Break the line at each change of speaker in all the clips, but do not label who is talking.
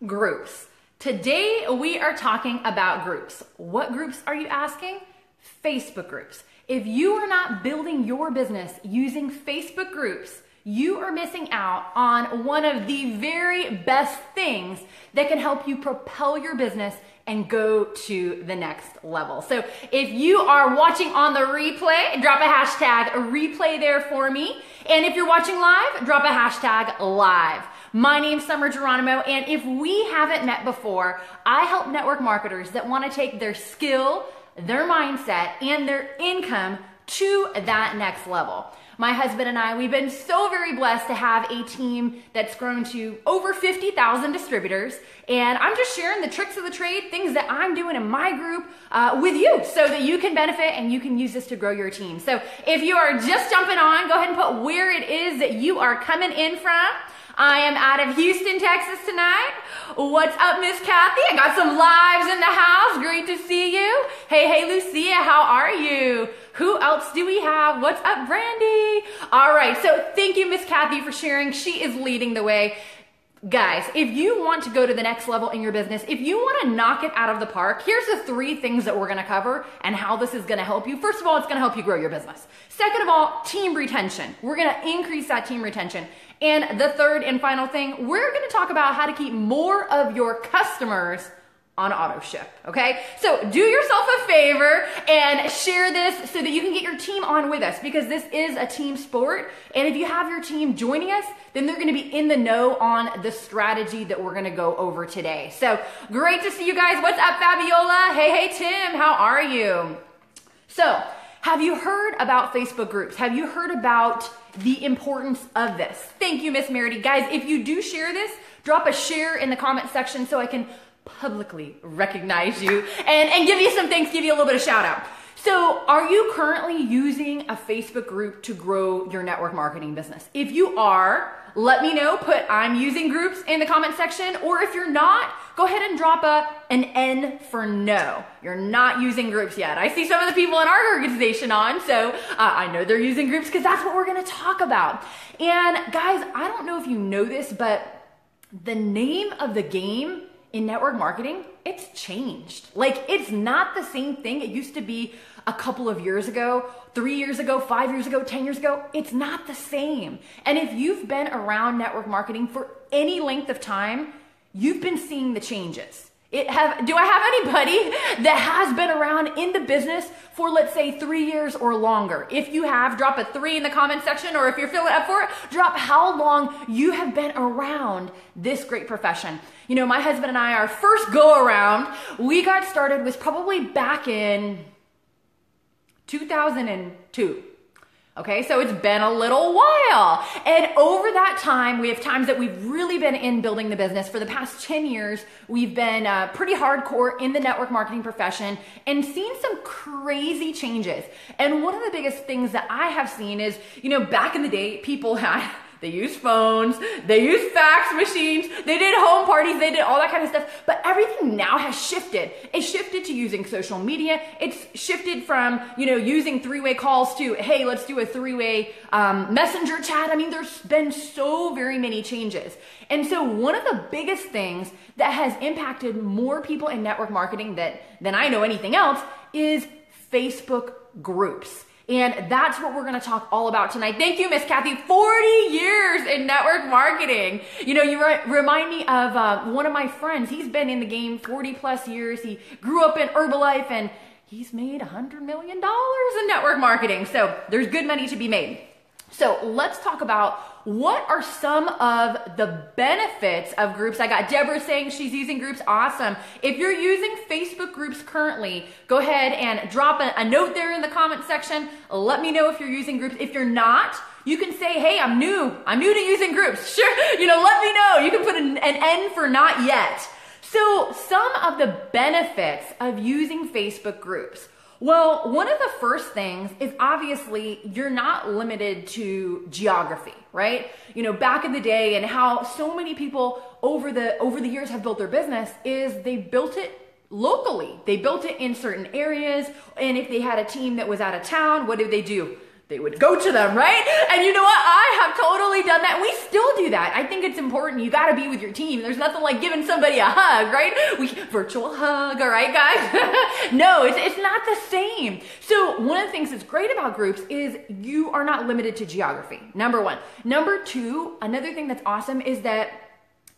Groups. Today we are talking about groups. What groups are you asking? Facebook groups. If you are not building your business using Facebook groups, you are missing out on one of the very best things that can help you propel your business and go to the next level. So if you are watching on the replay, drop a hashtag replay there for me. And if you're watching live, drop a hashtag live. My name's Summer Jeronimo, and if we haven't met before, I help network marketers that want to take their skill, their mindset, and their income to that next level. My husband and I, we've been so very blessed to have a team that's grown to over 50,000 distributors. And I'm just sharing the tricks of the trade, things that I'm doing in my group with you so that you can benefit and you can use this to grow your team. So if you are just jumping on, go ahead and put where it is that you are coming in from. I am out of Houston, Texas tonight. What's up, Miss Kathy? I got some lives in the house. Great to see you. Hey, Lucia, how are you? Who else do we have? What's up, Brandy? All right, so thank you, Miss Kathy, for sharing. She is leading the way. Guys, if you want to go to the next level in your business, if you want to knock it out of the park, here's the 3 things that we're going to cover and how this is going to help you. First of all, it's going to help you grow your business. Second of all, team retention. We're going to increase that team retention. And the third and final thing, we're going to talk about how to keep more of your customers on auto ship, okay? So do yourself a favor and share this so that you can get your team on with us, because this is a team sport. And if you have your team joining us, then they're gonna be in the know on the strategy that we're gonna go over today. So great to see you guys. What's up, Fabiola? Hey, Tim, how are you? So have you heard about Facebook groups? Have you heard about the importance of this? Thank you, Miss Merity. Guys, if you do share this, drop a share in the comment section so I can publicly recognize you and give you some thanks, give you a little bit of shout out. So are you currently using a Facebook group to grow your network marketing business? If you are, let me know, put I'm using groups in the comment section, or if you're not, go ahead and drop an N for no. You're not using groups yet. I see some of the people in our organization on, so I know they're using groups because that's what we're gonna talk about. And guys, I don't know if you know this, but the name of the game in network marketing, it's changed. Like, it's not the same thing it used to be a couple of years ago, 3 years ago, 5 years ago, 10 years ago. It's not the same. And if you've been around network marketing for any length of time, you've been seeing the changes. Do I have anybody that has been around in the business for, let's say, 3 years or longer? If you have, drop a 3 in the comment section, or if you're feeling up for it, drop how long you have been around this great profession. You know, my husband and I, our first go around, we got started was probably back in 2002. Okay, so it's been a little while. And over that time, we have times that we've really been in building the business. For the past 10 years, we've been pretty hardcore in the network marketing profession and seen some crazy changes. And one of the biggest things that I have seen is, you know, back in the day, people they used phones, they used fax machines, they did home parties, they did all that kind of stuff. But everything now has shifted. It's shifted to using social media. It's shifted from, you know, using 3-way calls to, hey, let's do a 3-way messenger chat. I mean, there's been so very many changes. And so one of the biggest things that has impacted more people in network marketing than I know anything else is Facebook groups. And that's what we're going to talk all about tonight. Thank you, Miss Kathy. 40 years in network marketing. You know, you remind me of one of my friends. He's been in the game 40 plus years. He grew up in Herbalife and he's made $100 million in network marketing. So there's good money to be made. So let's talk about what are some of the benefits of groups. I got Deborah saying she's using groups. Awesome. If you're using Facebook groups currently, go ahead and drop a note there in the comment section. Let me know if you're using groups. If you're not, you can say, hey, I'm new to using groups. Sure, you know, let me know. You can put an N for not yet. So some of the benefits of using Facebook groups. Well, one of the first things is obviously you're not limited to geography, right? You know, back in the day and how so many people over the years have built their business is they built it locally. They built it in certain areas. And if they had a team that was out of town, what did they do? they would go to them, right? And you know what? I have totally done that. We still do that. I think it's important. You got to be with your team. There's nothing like giving somebody a hug, right? Virtual hug, all right, guys? No, it's not the same. So one of the things that's great about groups is you are not limited to geography, number one. Number two, another thing that's awesome is that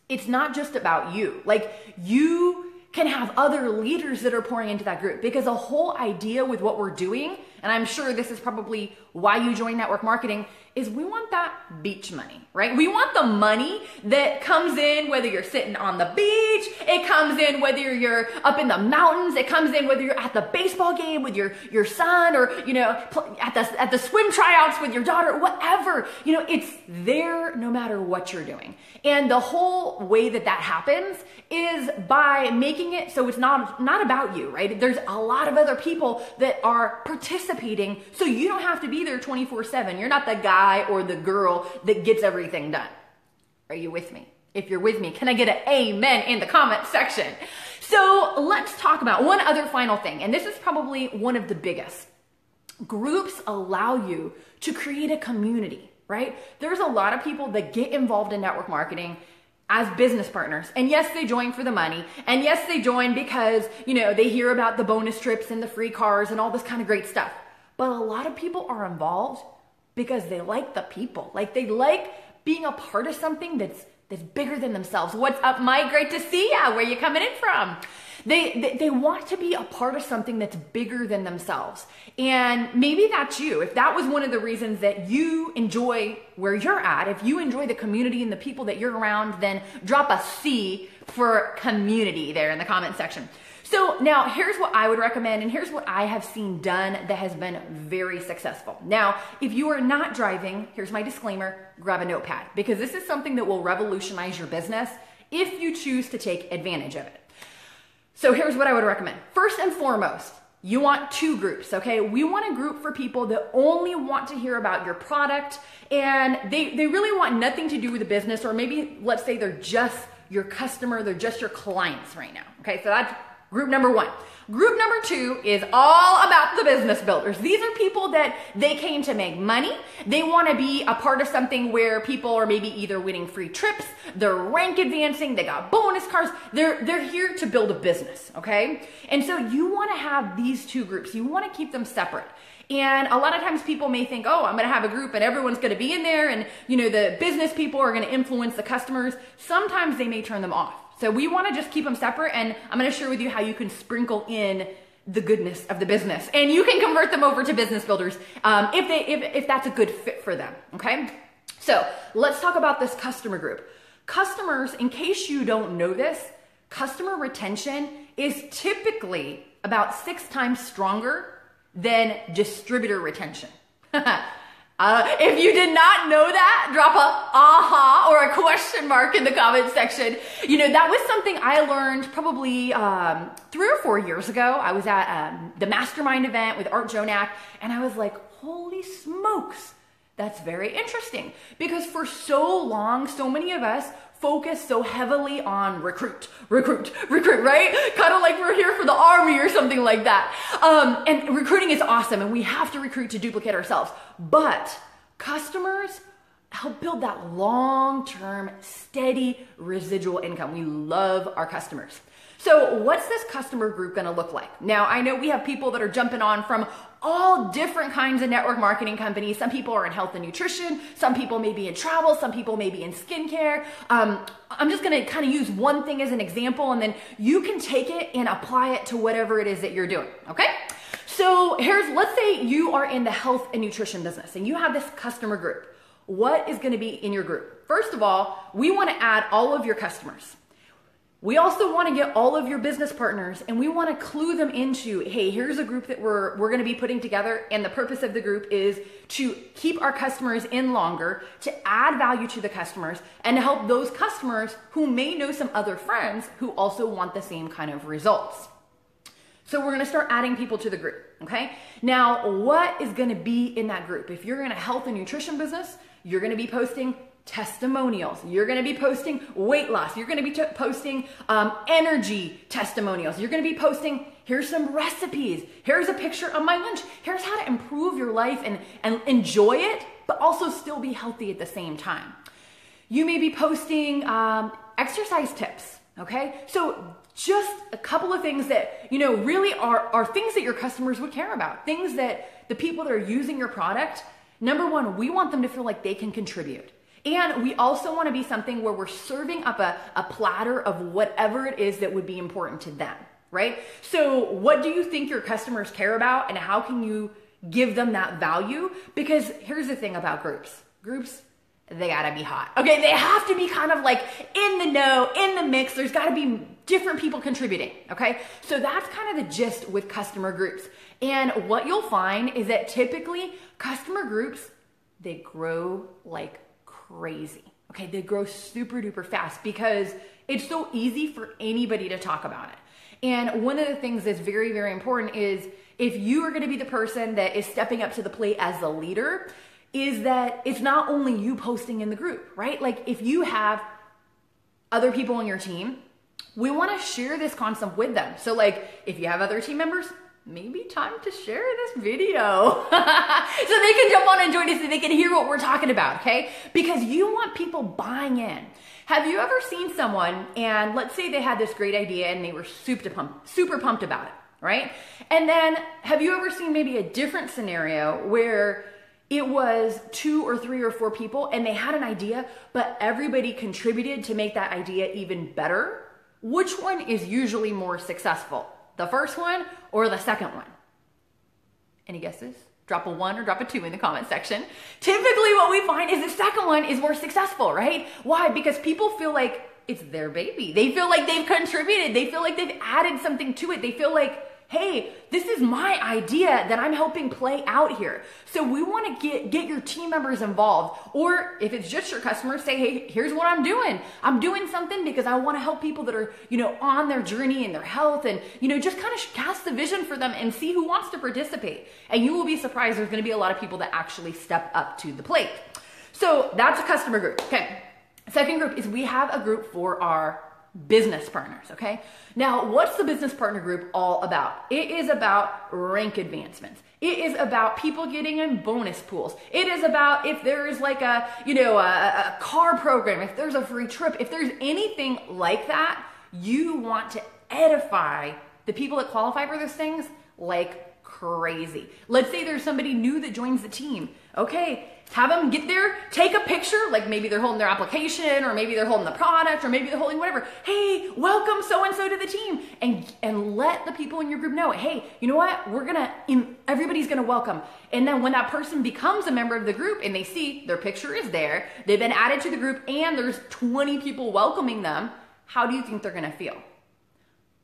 it's not just about you. Like, you can have other leaders that are pouring into that group, because the whole idea with what we're doing, and I'm sure this is probably why you join network marketing, is we want that beach money, right? We want the money that comes in whether you're sitting on the beach, it comes in whether you're up in the mountains, it comes in whether you're at the baseball game with your son, or, you know, at the swim tryouts with your daughter, whatever. You know, it's there no matter what you're doing. And the whole way that happens is by making it so it's not about you, right? There's a lot of other people that are participating, so you don't have to be there 24/7. You're not the guy or the girl that gets everything done. Are you with me? If you're with me, can I get an amen in the comment section? So let's talk about one other final thing, and this is probably one of the biggest. Groups allow you to create a community, right? There's a lot of people that get involved in network marketing as business partners. And yes, they join for the money. And yes, they join because, you know, they hear about the bonus trips and the free cars and all this kind of great stuff. But a lot of people are involved because they like the people. Like, they like being a part of something that's bigger than themselves. What's up, Mike? Great to see ya. Where you coming in from? They want to be a part of something that's bigger than themselves. And maybe that's you. If that was one of the reasons that you enjoy where you're at, if you enjoy the community and the people that you're around, then drop a C for community there in the comment section. So now here's what I would recommend, and here's what I have seen done that has been very successful. Now, if you are not driving, here's my disclaimer, grab a notepad, because this is something that will revolutionize your business if you choose to take advantage of it. So here's what I would recommend. First and foremost, you want two groups, okay? We want a group for people that only want to hear about your product, and they really want nothing to do with the business, or maybe let's say they're just your customer, they're just your clients right now, okay? So that's group number one. Group number two is all about the business builders. These are people that they came to make money. They want to be a part of something where people are maybe either winning free trips, they're rank advancing, they got bonus cars. They're here to build a business, okay? And so you want to have these two groups. You want to keep them separate. And a lot of times people may think, oh, I'm going to have a group and everyone's going to be in there, and, you know, the business people are going to influence the customers. Sometimes they may turn them off. So we want to just keep them separate, and I'm going to share with you how you can sprinkle in the goodness of the business, and you can convert them over to business builders if that's a good fit for them. Okay, so let's talk about this customer group. Customers, in case you don't know this, customer retention is typically about 6 times stronger than distributor retention. If you did not know that, drop a aha or a question mark in the comment section. You know, that was something I learned probably 3 or 4 years ago. I was at the mastermind event with Art Jonak, and I was like, holy smokes, that's very interesting. Because for so long, so many of us focus so heavily on recruit, right? Kind of like we're here for the army or something like that. And recruiting is awesome, and we have to recruit to duplicate ourselves. But customers help build that long-term, steady residual income. We love our customers. So what's this customer group going to look like? Now, I know we have people that are jumping on from all different kinds of network marketing companies. Some people are in health and nutrition. Some people may be in travel. Some people may be in skincare. I'm just going to kind of use one thing as an example, and then you can take it and apply it to whatever it is that you're doing, okay? So let's say you are in the health and nutrition business, and you have this customer group. What is going to be in your group? First of all, we want to add all of your customers. We also want to get all of your business partners, and we want to clue them into, hey, here's a group that we're going to be putting together, and the purpose of the group is to keep our customers in longer, to add value to the customers, and to help those customers who may know some other friends who also want the same kind of results. So we're going to start adding people to the group, okay? Now, what is going to be in that group? If you're in a health and nutrition business, you're going to be posting testimonials. You're going to be posting weight loss. You're going to be posting energy testimonials. You're going to be posting Here's some recipes. Here's a picture of my lunch. Here's how to improve your life and enjoy it, but also still be healthy at the same time. You may be posting exercise tips, okay? So just a couple of things that, really are things that your customers would care about, things that the people that are using your product, number one, we want them to feel like they can contribute. And we also want to be something where we're serving up a platter of whatever it is that would be important to them, right? So what do you think your customers care about, and how can you give them that value? Because here's the thing about groups. Groups, they gotta be hot. Okay, they have to be kind of like in the know, in the mix. There's gotta be different people contributing, okay? So that's kind of the gist with customer groups. And what you'll find is that typically customer groups, they grow like crazy. Okay, they grow super duper fast because it's so easy for anybody to talk about it. And one of the things that's very, very important is if you are gonna be the person that is stepping up to the plate as the leader, is that it's not only you posting in the group, right? Like if you have other people on your team, we wanna share this concept with them. So like if you have other team members, maybe time to share this video so they can jump on and join us so they can hear what we're talking about, okay? Because you want people buying in. Have you ever seen someone, and let's say they had this great idea and they were super pumped about it, right? And then have you ever seen maybe a different scenario where it was 2 or 3 or 4 people and they had an idea, but everybody contributed to make that idea even better? Which one is usually more successful? The first one or the second one? Any guesses? Drop a 1 or drop a 2 in the comment section. Typically what we find is the second one is more successful, right? Why? Because people feel like it's their baby. They feel like they've contributed. They feel like they've added something to it. They feel like, hey, this is my idea that I'm helping play out here. So we want to get your team members involved. Or if it's just your customers, say, hey, here's what I'm doing. I'm doing something because I want to help people that are, on their journey and their health, and, just kind of cast the vision for them and see who wants to participate. And you will be surprised there's going to be a lot of people that actually step up to the plate. So that's a customer group. Okay. Second group is we have a group for our business partners, okay? Now, what's the business partner group all about? It is about rank advancements. It is about people getting in bonus pools. It is about if there's like a car program, if there's a free trip, if there's anything like that, you want to edify the people that qualify for those things like crazy. Let's say there's somebody new that joins the team. Okay, have them get there, take a picture, like maybe they're holding their application, or maybe they're holding the product, or maybe they're holding whatever. Hey, welcome so-and-so to the team. And let the people in your group know, hey, you know what? Everybody's gonna welcome. And then when that person becomes a member of the group and they see their picture is there, they've been added to the group, and there's 20 people welcoming them, how do you think they're gonna feel?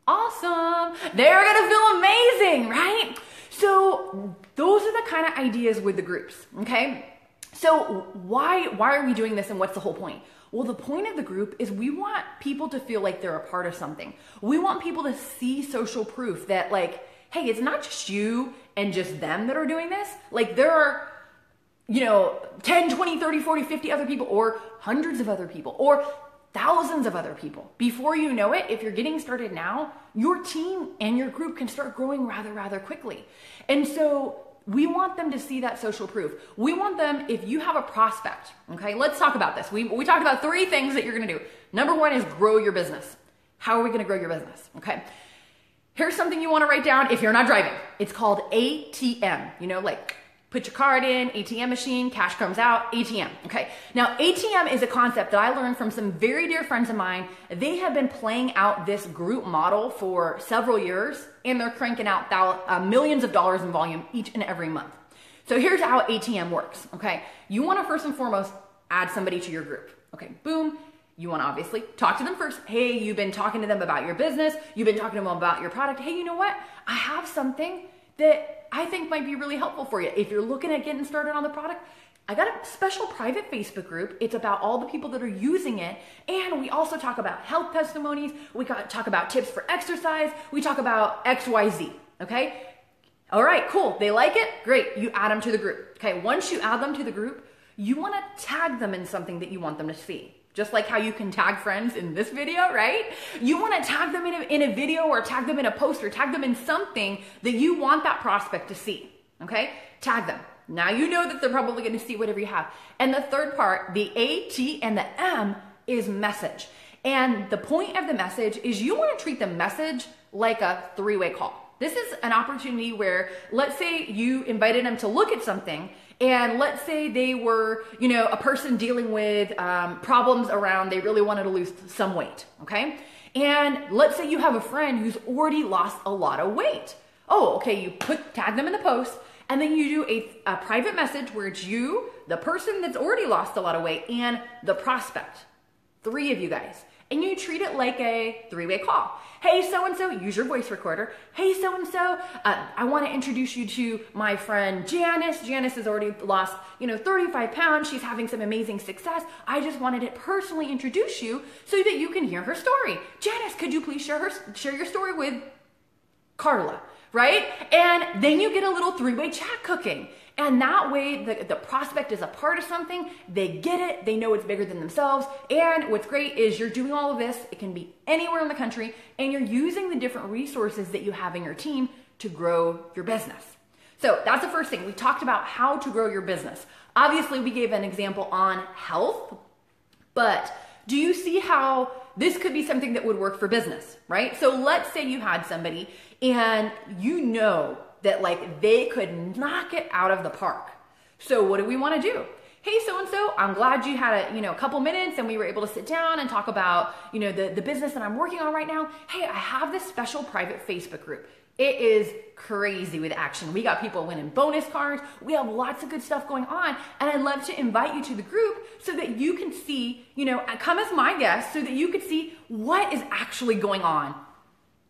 Awesome. They're gonna feel amazing, right? So those are the kind of ideas with the groups, okay? So why are we doing this, and what's the whole point? Well, the point of the group is we want people to feel like they're a part of something. We want people to see social proof that, like, hey, it's not just you and just them that are doing this. Like there are, 10, 20, 30, 40, 50 other people, or hundreds of other people, or thousands of other people. Before you know it, if you're getting started now, your team and your group can start growing rather quickly. And so we want them to see that social proof. We want them, if you have a prospect, okay, let's talk about this. We talked about 3 things that you're gonna do. Number 1 is grow your business. How are we gonna grow your business? Okay. Here's something you wanna write down if you're not driving. It's called ATM, like put your card in, ATM machine, cash comes out, ATM, okay? Now, ATM is a concept that I learned from some very dear friends of mine. They have been playing out this group model for several years, and they're cranking out millions of dollars in volume each and every month. So here's how ATM works, okay? You wanna first and foremost add somebody to your group, okay? Boom. You wanna obviously talk to them first. Hey, you've been talking to them about your business. You've been talking to them about your product. Hey, you know what? I have something that I think might be really helpful for you. If you're looking at getting started on the product, I got a special private Facebook group. It's about all the people that are using it. And we also talk about health testimonies. We talk about tips for exercise. We talk about XYZ, okay? All right, cool. They like it? Great. You add them to the group. Okay, once you add them to the group, you want to tag them in something that you want them to see. Just like how you can tag friends in this video, right? You want to tag them in a video, or tag them in a post, or tag them in something that you want that prospect to see, okay? Tag them. Now you know that they're probably going to see whatever you have. And the third part, the A, T, and the M, is message. And the point of the message is you want to treat the message like a three-way call. This is an opportunity where, let's say you invited them to look at something, and let's say they were, a person dealing with problems around, they really wanted to lose some weight, okay? And let's say you have a friend who's already lost a lot of weight. Oh, okay, you tag them in the post, and then you do a private message where it's you, the person that's already lost a lot of weight, and the prospect. 3 of you guys. And you treat it like a three-way call. Hey, so-and-so, use your voice recorder. Hey, so-and-so, I want to introduce you to my friend Janice. Janice has already lost, 35 pounds. She's having some amazing success. I just wanted to personally introduce you so that you can hear her story. Janice, could you please share your story with Carla, right? And then you get a little three-way chat cooking. And that way, the prospect is a part of something, they get it, they know it's bigger than themselves, and what's great is you're doing all of this, it can be anywhere in the country, and you're using the different resources that you have in your team to grow your business. So that's the first thing. We talked about how to grow your business. Obviously, we gave an example on health, but do you see how this could be something that would work for business, right? So let's say you had somebody and that they could knock it out of the park. So what do we want to do? Hey, so-and-so, I'm glad you had a couple minutes and we were able to sit down and talk about, the business that I'm working on right now. Hey, I have this special private Facebook group. It is crazy with action. We got people winning bonus cards. We have lots of good stuff going on. And I'd love to invite you to the group so that you can see, come as my guest so that you could see what is actually going on.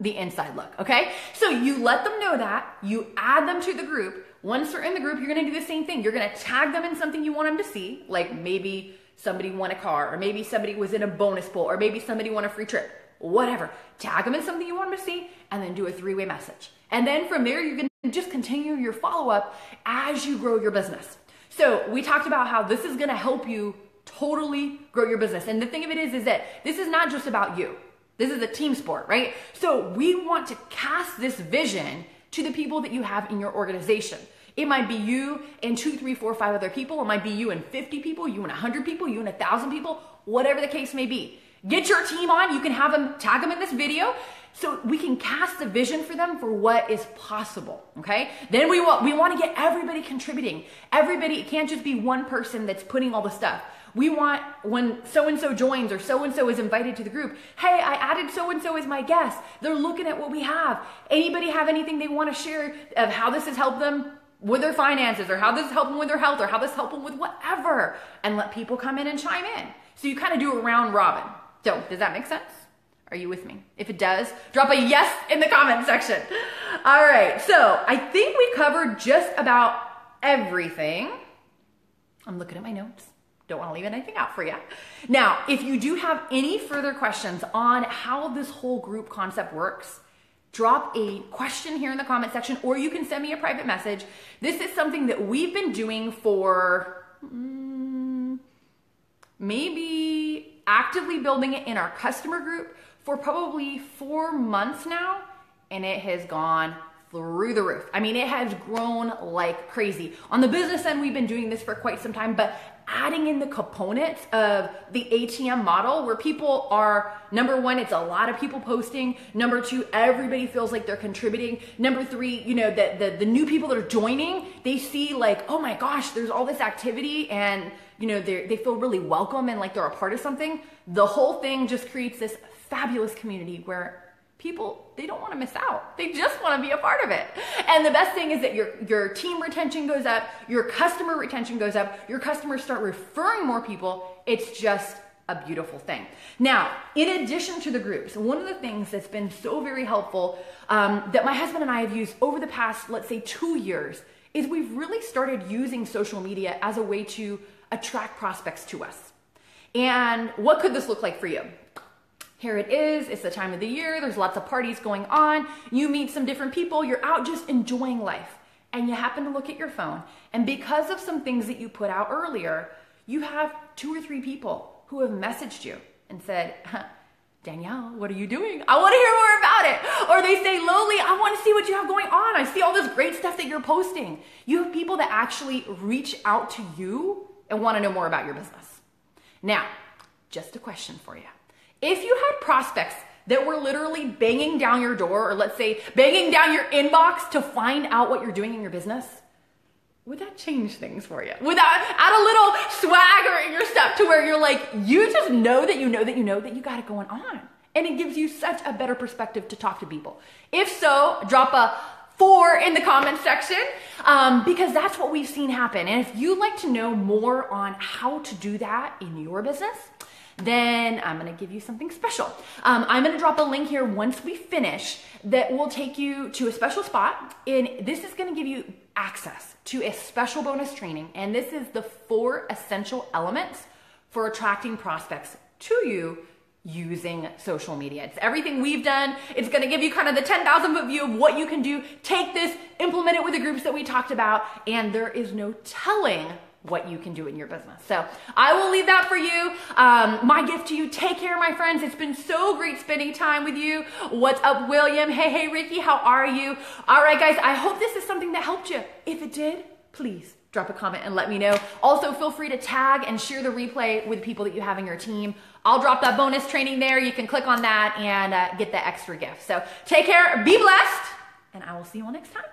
The inside look, okay? So you let them know that, you add them to the group. Once they're in the group, you're gonna do the same thing. You're gonna tag them in something you want them to see, like maybe somebody won a car, or maybe somebody was in a bonus pool, or maybe somebody won a free trip, whatever. Tag them in something you want them to see, and then do a three-way message. And then from there, you can just continue your follow-up as you grow your business. So we talked about how this is gonna help you totally grow your business. And the thing of it is that this is not just about you. This is a team sport, right? So we want to cast this vision to the people that you have in your organization. It might be you and 2, 3, 4, 5 other people. It might be you and 50 people, you and 100 people, you and 1,000 people, whatever the case may be. Get your team on. You can have them, tag them in this video so we can cast the vision for them for what is possible, okay? Then we want to get everybody contributing. Everybody, it can't just be one person that's putting all the stuff. We want, when so-and-so joins or so-and-so is invited to the group, hey, I added so-and-so as my guest. They're looking at what we have. Anybody have anything they want to share of how this has helped them with their finances, or how this has helped them with their health, or how this helped them with whatever, and let people come in and chime in. So you kind of do a round robin. So does that make sense? Are you with me? If it does, drop a yes in the comment section. All right, so I think we covered just about everything. I'm looking at my notes. Don't want to leave anything out for you. Now, if you do have any further questions on how this whole group concept works, drop a question here in the comment section, or you can send me a private message. This is something that we've been doing for maybe actively building it in our customer group for probably 4 months now, and it has gone through the roof. I mean, it has grown like crazy. On the business end, we've been doing this for quite some time, but adding in the components of the ATM model where people are, number one, it's a lot of people posting. Number two, everybody feels like they're contributing. Number three, the new people that are joining, they see like, oh my gosh, there's all this activity, and they feel really welcome and like they're a part of something. The whole thing just creates this fabulous community where people, they don't want to miss out. They just want to be a part of it. And the best thing is that your team retention goes up, your customer retention goes up, your customers start referring more people. It's just a beautiful thing. Now, in addition to the groups, one of the things that's been so very helpful that my husband and I have used over the past, let's say 2 years, is we've really started using social media as a way to attract prospects to us. And what could this look like for you? Here it is, it's the time of the year, there's lots of parties going on, you meet some different people, you're out just enjoying life, and you happen to look at your phone, and because of some things that you put out earlier, you have 2 or 3 people who have messaged you and said, Danielle, what are you doing? I want to hear more about it. Or they say, Loli, I want to see what you have going on. I see all this great stuff that you're posting. You have people that actually reach out to you and want to know more about your business. Now, just a question for you. If you had prospects that were literally banging down your door, or let's say banging down your inbox to find out what you're doing in your business, would that change things for you? Would that add a little swagger in your step to where you're like, you just know that you got it going on. And it gives you such a better perspective to talk to people. If so, drop a 4 in the comment section, because that's what we've seen happen. And if you'd like to know more on how to do that in your business, then I'm gonna give you something special. I'm gonna drop a link here once we finish that will take you to a special spot. And this is gonna give you access to a special bonus training. And this is the 4 essential elements for attracting prospects to you using social media. It's everything we've done. It's going to give you kind of the 10,000 foot view of what you can do. Take this, implement it with the groups that we talked about, and there is no telling what you can do in your business. So I will leave that for you. My gift to you, take care, my friends. It's been so great spending time with you. What's up, William? Hey, Ricky, how are you? All right, guys, I hope this is something that helped you. If it did, please drop a comment and let me know. Also, feel free to tag and share the replay with people that you have in your team. I'll drop that bonus training there. You can click on that and get the extra gift. So take care, be blessed, and I will see you all next time.